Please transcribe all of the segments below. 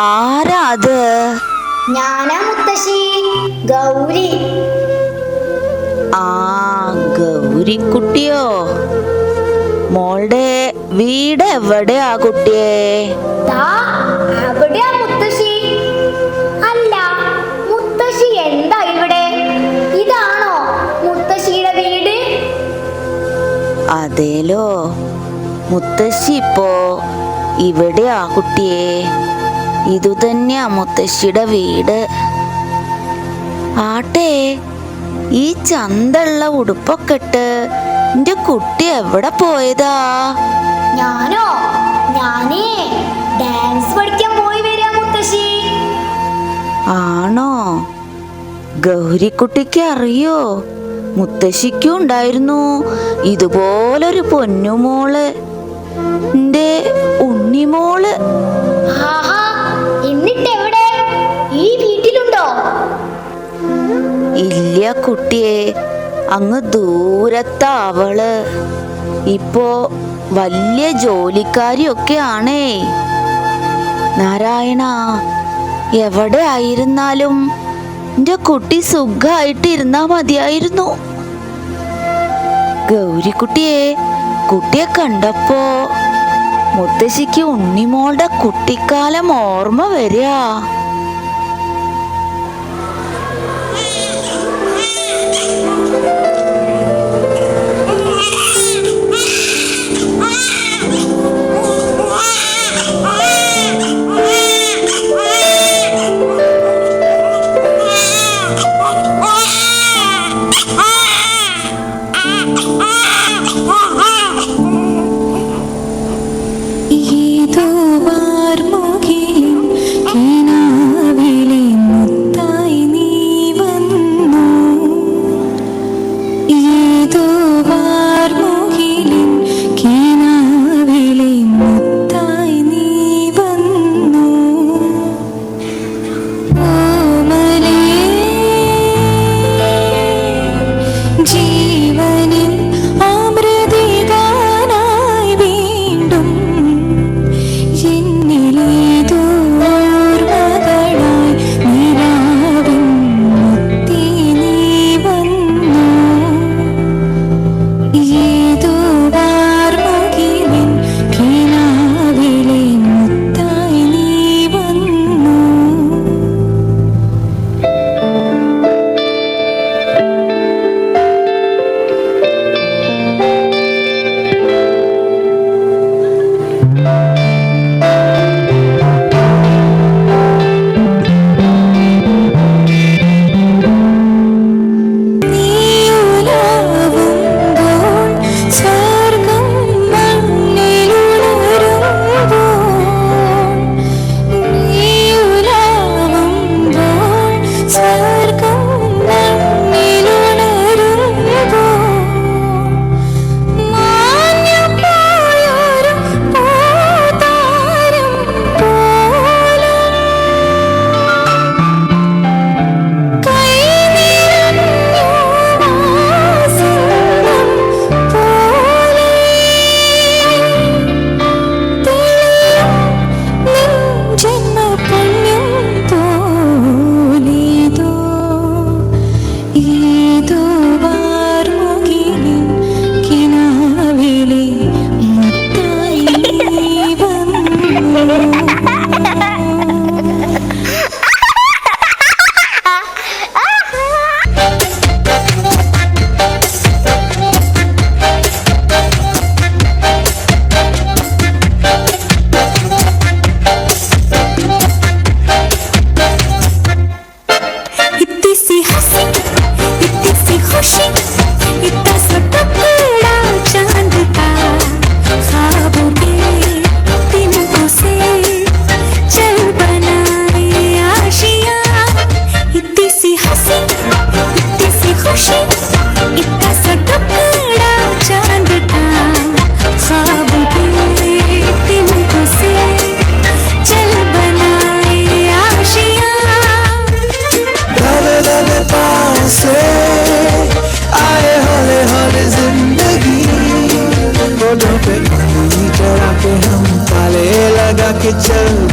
ആരാ അത്? ഞാനാ മുത്തശ്ശി, ഗൗരി. ആ, ഗൗരിക്കുട്ടിയോ? മോളുടെ വീട് എവിടെയാ കുട്ടിയെ? അവിടെയാ മുത്തശ്ശി. അല്ല, മുത്തശ്ശി എന്താ ഇവിടെ? ഇതാണോ മുത്തശ്ശിയുടെ വീട്? അതേലോ, മുത്തശ്ശി ഇപ്പോ ഇവിടെയാ കുട്ടിയെ. ഇതുതന്നെയാ മുത്തശ്ശിയുടെ വീട്. ആട്ടെ, ഈ ചന്തള്ള ഉടുപ്പൊക്കെ ഇട്ട് എന്റെ കുട്ടി എവിടെ പോയതാ? ഞാനേ ഡാൻസ് പഠിക്കാൻ പോയി വരാ മുത്തശ്ശി. ആണോ? ഗൗരിക്കുട്ടിക്ക് അറിയോ, മുത്തശ്ശിക്കും ഉണ്ടായിരുന്നു ഇതുപോലൊരു പൊന്നുമോള്, എന്റെ ഉണ്ണിമോള്. എന്നിട്ടെവിടെ? ഈ വീട്ടിലുണ്ടോ? ഇല്ല കുട്ടിയെ, അങ്ങ് ദൂരത്താ അവള്. ഇപ്പോ വലിയ ജോലിക്കാരിയൊക്കെ ആണേ. നാരായണ, എവിടെ ആയിരുന്നാലും എന്റെ കുട്ടി സുഖായിട്ടിരുന്നാ മതിയായിരുന്നു. ഗൗരിക്കുട്ടിയെ കണ്ടപ്പോ മുത്തശ്ശിക്ക് ഉണ്ണിമോളുടെ കുട്ടിക്കാലം ഓർമ്മ വരിക.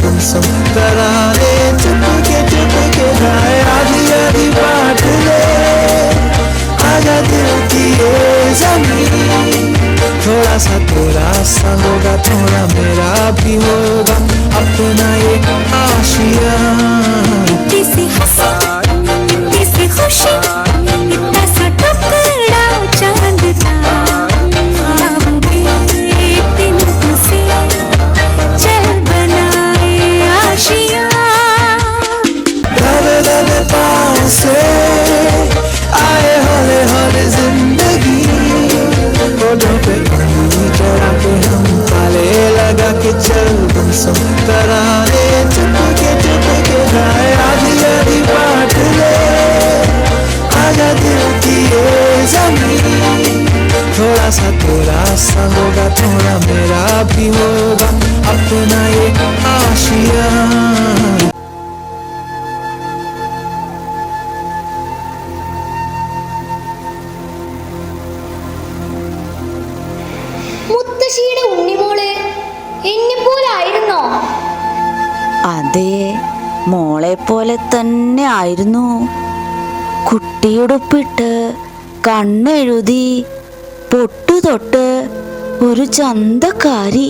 गुम सुन तराने चुपके गाए आधी आधी बात ले आजा दिल की ये ज़मीन थोड़ा सा तेरा सा होगा थोड़ा मेरा भी होगा अपना ये आशिया इतनी सी हंसी इतनी सी खुशी इतना सा टुकड़ा चांद का आऊंगी दिन से चल बनाए आशिया दबे दबे पाँव से आए हौले हौले जिंदगी होठों पे उंगली चढ़ा के हम ताले लगा के चल गुम सुन तराने चुपके गाए आधी आधी बात ले आजा दिल की ये ज़मीन थोड़ा सा तेरा सा होगा थोड़ा मेरा भी होगा अपना ये आशिया മുത്തശ്ശിയുടെ ഉണ്ണിമോള് എന്നെ പോലായിരുന്നോ? അതെ, മോളെ പോലെ തന്നെ ആയിരുന്നു. കുട്ടിയുടുപ്പിട്ട് കണ്ണെഴുതി പൊട്ടുതൊട്ട് ഒരു ചന്തക്കാരി.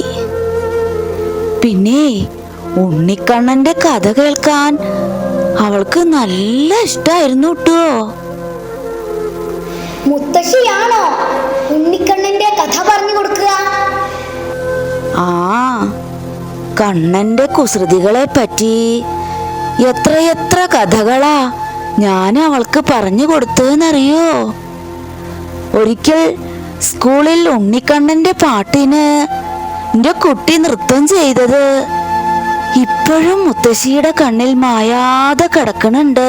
പിന്നെ ഉണ്ണിക്കണ്ണന്റെ കഥ കേൾക്കാൻ അവൾക്ക് നല്ല ഇഷ്ടായിരുന്നു കേട്ടോ. മുത്തശ്ശിയാണോ ഉണ്ണിക്കണ്ണന്റെ കഥ പറഞ്ഞു കൊടുക്കുക? ആ, കണ്ണന്റെ കുസൃതികളെ പറ്റി എത്രയെത്ര കഥകളാ ഞാൻ അവൾക്ക് പറഞ്ഞു കൊടുത്തതെന്നറിയോ? ഒരിക്കൽ സ്കൂളിൽ ഉണ്ണിക്കണ്ണന്റെ പാട്ടിന് എന്റെ കുട്ടി നൃത്തം ചെയ്തത് ഇപ്പോഴും മുത്തശ്ശിയുടെ കണ്ണിൽ മായാതെ കിടക്കണുണ്ട്.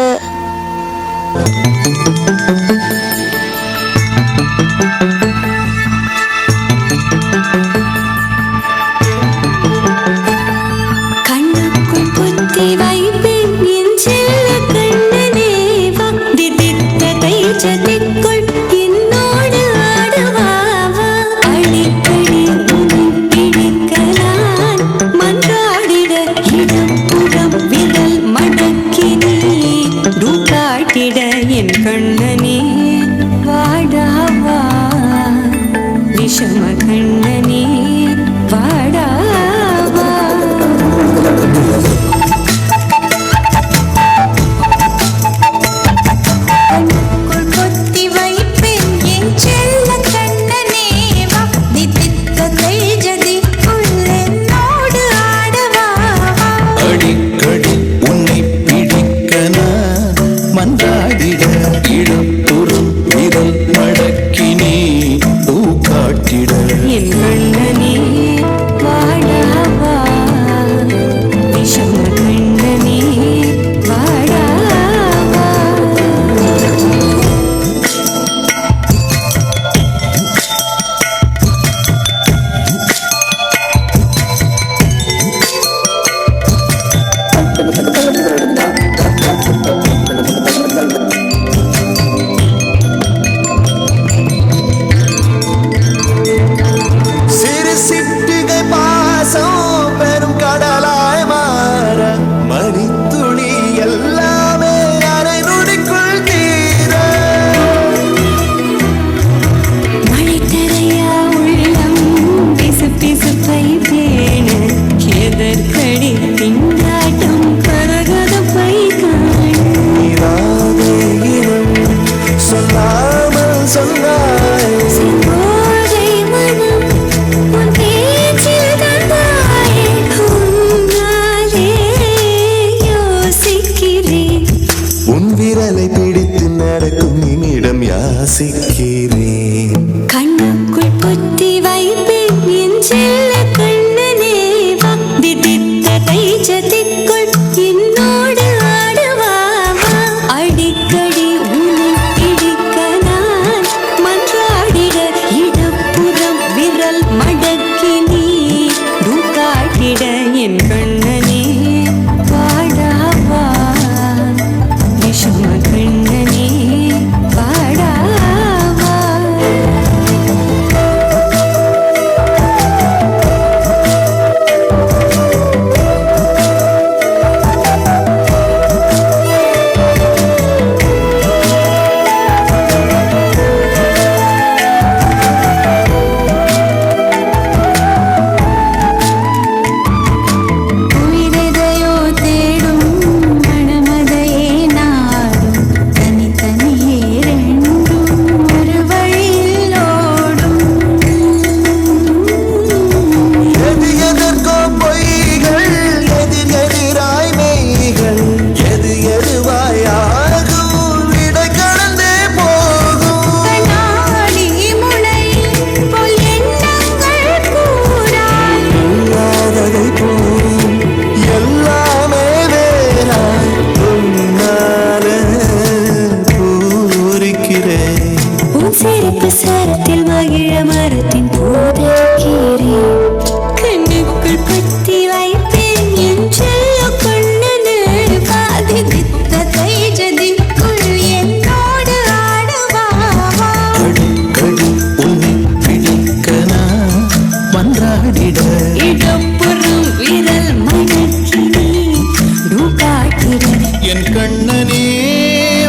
എൻ കണ്ണനേ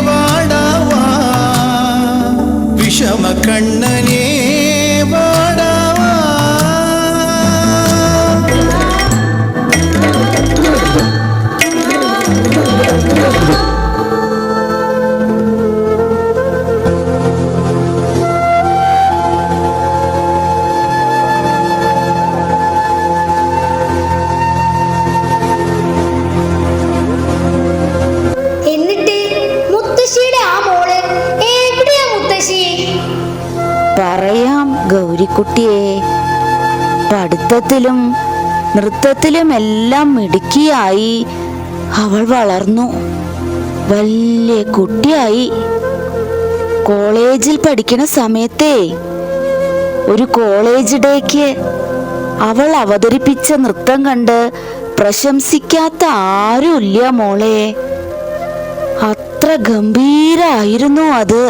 വാടാവാ വിഷമ കണ്ണനേ വാടാവാ എന്നിട്ട് മുത്തശ്ശിയുടെ ആ മോള് എവിടെയാ മുത്തശ്ശി? പറയാം ഗൗരിക്കുട്ടിയെ, പഠിത്തത്തിലും നൃത്തത്തിലും എല്ലാം മിടുക്കിയായി അവൾ വളർന്നു വലിയ കുട്ടിയായി. കോളേജിൽ പഠിക്കുന്ന സമയത്തേ ഒരു കോളേജ് ഡേക്ക് അവൾ അവതരിപ്പിച്ച നൃത്തം കണ്ട് പ്രശംസിക്കാത്ത ആരുമില്ല മോളെ. അത്ര ഗംഭീരായിരുന്നു അത്.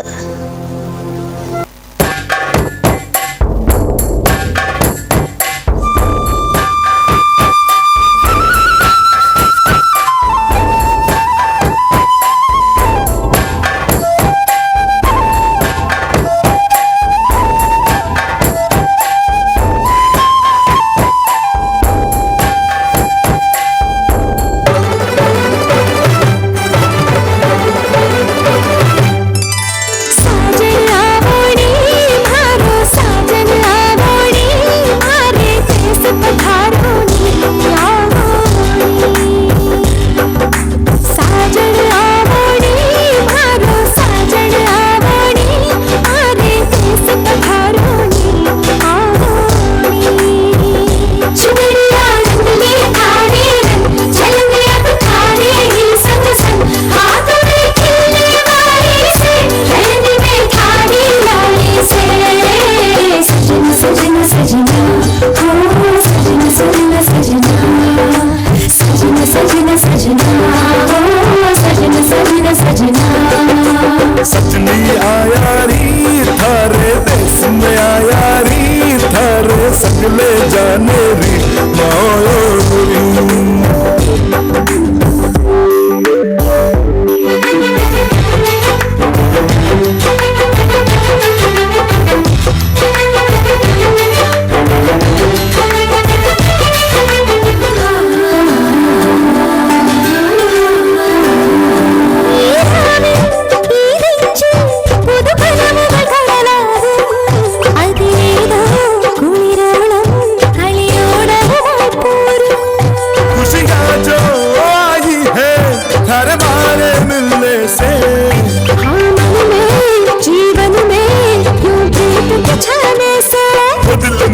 सजनी आया री थारे देश में आया री थारे सगले जाने री माओरी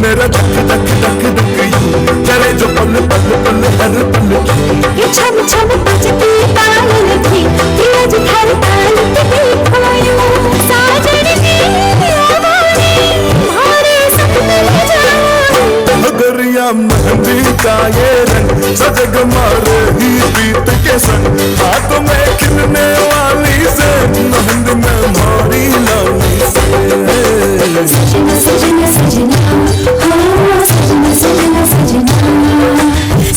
मेरा धक धक धक धक करे जो पल पल पल हर पल ये छम छम बजती ताल लगी दिया जो हर ताल पे खोयो साजन की आवाज़ हमारे सपने ले जाओ मगरिया मेहंदी का ये रंग सजग मारे ही बीत के संग हाथों में खिलने वाली से मेहंदी में मारी लाली से सजना सजना सजना सजना सजना सजना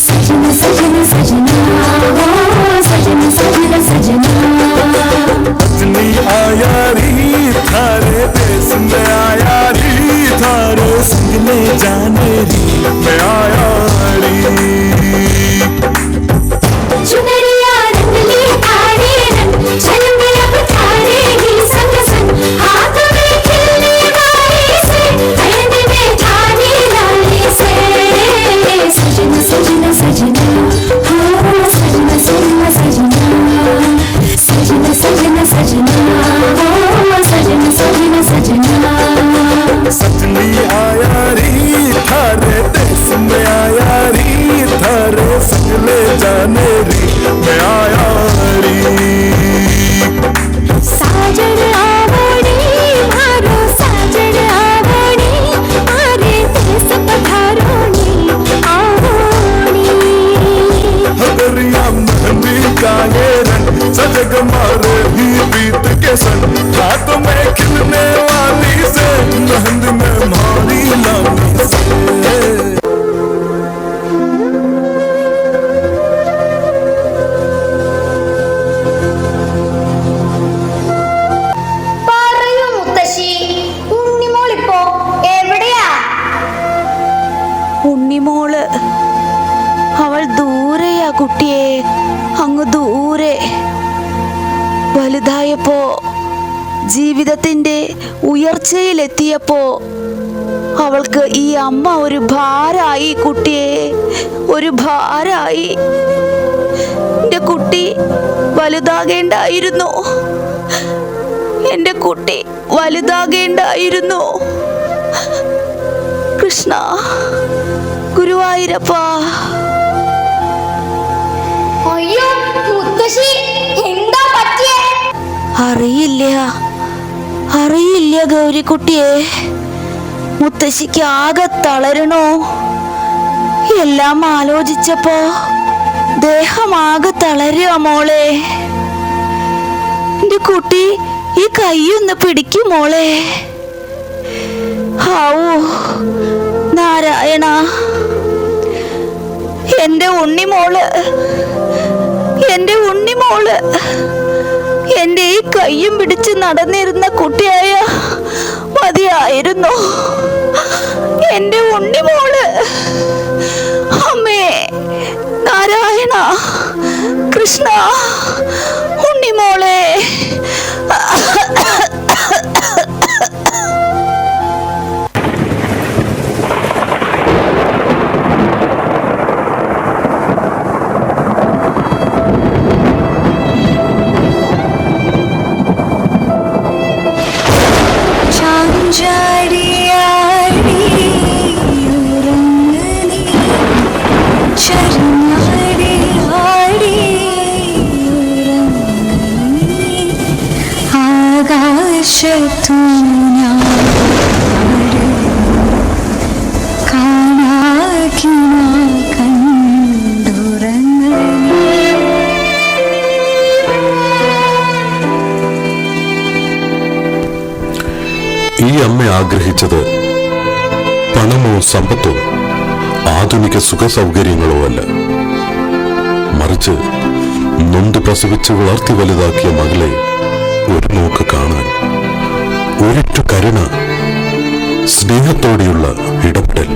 सजना सजना सजना सजना सजना सजना सजनी आया री थारे देश में आया री थारे संग में जाने री मैं आया री चुनरिया रंगली आड़े रंग झलमे अब थारे ही संग संग हाथों में खिलने वाली से हृदय में ठानी लाली से सजना सजना सजना सजना सजना सजना सजना सजना सजना सजना सजना सजना सजनी आया री थारे देश में आया री थारे संगले जाने री मैं आया री साजन आवड़ी मारो साजन आवड़ी मारे देश पधारोनी आवड़ी हगरिया मेहंदी का ये रंग सजग मारे ही बीत के संग हाथों में खिलने वाली से मेहंदी में मारी लाली से ദൂരെ. വലുതായപ്പോ, ജീവിതത്തിന്റെ ഉയർച്ചയിലെത്തിയപ്പോ അവൾക്ക് ഈ അമ്മ ഒരു ഭാരായി. കുട്ടിയെ ഒരു ഭാരായി. എന്റെ കുട്ടി വലുതാകേണ്ടായിരുന്നു. എന്റെ കുട്ടി വലുതാകേണ്ടായിരുന്നു. കൃഷ്ണ, ഗുരുവായൂരപ്പ. അയ്യോ മുത്തശ്ശി, എന്താ പറ്റിയേ? അറിയില്ല ഗൗരിക്കുട്ടിയെ. മുത്തശ്ശിക്ക് ആകെ തളരണോ. എല്ലാം ആലോചിച്ചപ്പോ ദേഹമാകെ തളരുക മോളെ. എന്റെ കുട്ടി ഈ കൈയൊന്ന് പിടിക്കും മോളെ. ഹാവൂ നാരായണ, എന്റെ ഉണ്ണിമോള്, എന്റെ ഉണ്ണിമോള്. എന്റെ ഈ കയ്യും പിടിച്ച് നടന്നിരുന്ന കുട്ടിയായ മതിയായിരുന്നു. എന്റെ ഉണ്ണിമോള്. അമ്മേ നാരായണ, കൃഷ്ണ, ഉണ്ണിമോളെ. ഈ അമ്മ ആഗ്രഹിച്ചത് പണമോ സമ്പത്തോ ആധുനിക സുഖസൗകര്യങ്ങളോ അല്ല. മറിച്ച് നൊന്ത് പ്രസവിച്ച് വളർത്തി വലുതാക്കിയ മകളെ ഒരു നോക്ക് കാണാൻ, ഒരിറ്റു കരുണ, സ്നേഹത്തോടെയുള്ള ഇടപെടൽ.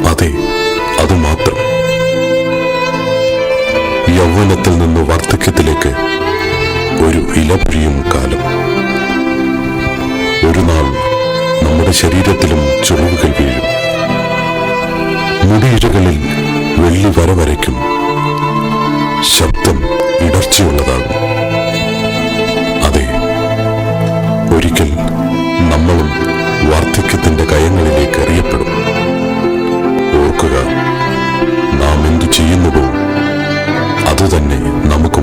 അതെ, അതുമാത്രം. യൗവനത്തിൽ നിന്ന് വാർദ്ധക്യത്തിലേക്ക് ഒരു ഇലപൊഴിയും കാലം. ഒരു നാൾ നമ്മുടെ ശരീരത്തിലും ചുളിവുകൾ വീഴും. മുടിയിഴകളിൽ വെള്ളി വര വരയ്ക്കും. ശബ്ദം ഇടർച്ചയുള്ളതാകും. അതെ, ഒരിക്കൽ നമ്മളും വാർദ്ധക്യത്തിന്റെ കയങ്ങളിലേക്ക് എറിയപ്പെടും. ഓർക്കുക, നാം എന്തു ചെയ്യുന്നുവോ അതുതന്നെ നമുക്ക്